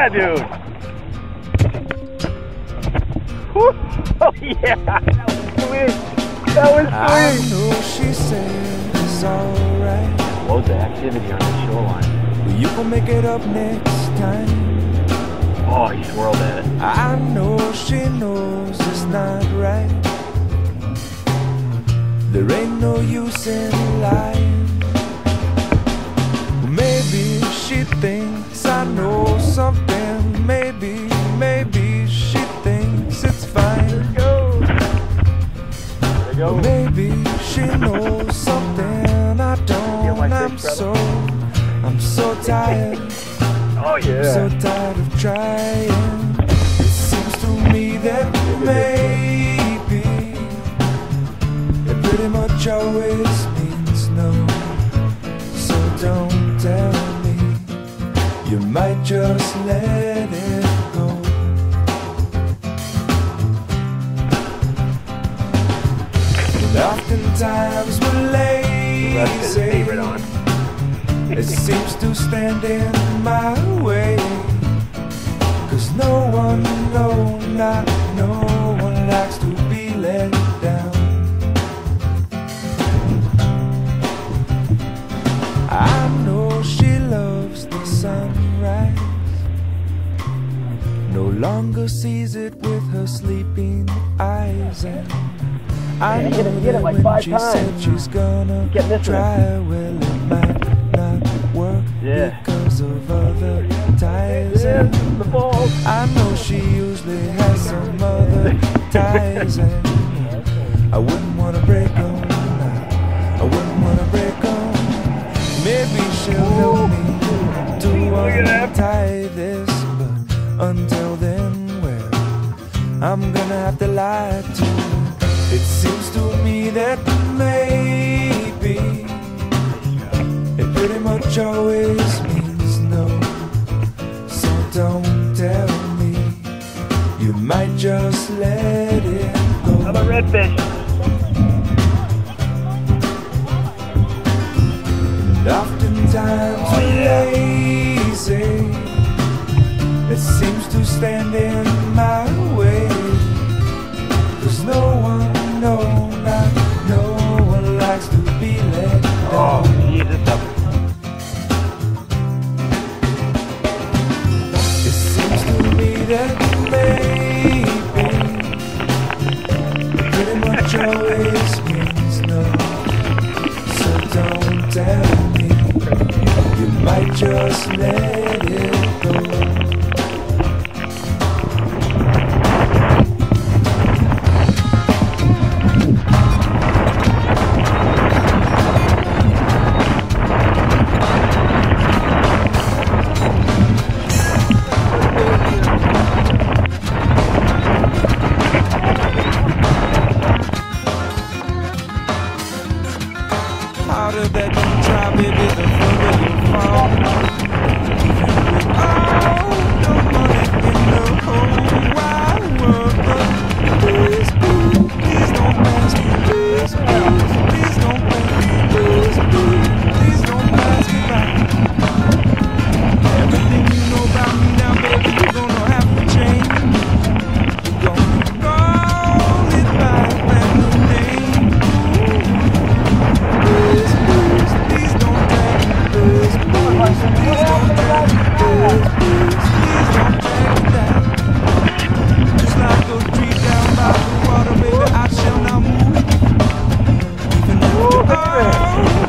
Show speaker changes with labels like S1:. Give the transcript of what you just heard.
S1: Yeah, dude. Woo. Oh yeah, that was sweet. That was sweet.
S2: I know she said it's alright.
S1: Loads of activity on the shoreline.
S2: But you can make it up next time.
S1: Oh, he swirled at it.
S2: I know she knows it's not right. There ain't no use in lying. Maybe she thinks I know something. Maybe she thinks it's fine.
S1: There you go.
S2: Maybe she knows something I don't. I'm so tired.
S1: Oh yeah.
S2: I'm so tired of trying. It seems to me that maybe it pretty much always means no. So don't tell me. You might just let it go. And oftentimes we're lazy. It seems to stand in my way. 'Cause no one likes to be let down. I know she loves the sunrise. No longer sees it with her sleeping eyes. And I know that when she said she's gonna try, well, it might not work because of other ties. And I know she usually has some other ties, and I wouldn't want to break them. I wouldn't want to break them. Maybe she'll help me to untie this, but until then, well, I'm gonna have to lie to her. It seems to me that maybe it pretty much always means no. So don't tell me. You might just let it go.
S1: I'm a redfish.
S2: And oftentimes we're lazy. It seems to stand in my way. 'Cause no one likes to be let down.
S1: Oh, Jesus.
S2: It seems to me that maybe it pretty much always means no. So don't tell me. You might just let it go. Harder that you try, baby, the further you fall. All the money in the whole wide world, but please don't ask me. Please don't ask me. Please don't ask me back. Everything you know about me now, baby, you're gonna have to change. You're gonna call it by that new name. Please don't drag me. Please don't drag me. Please don't drag me down. Just like a tree down by the water, baby, I shall not move. Even if you are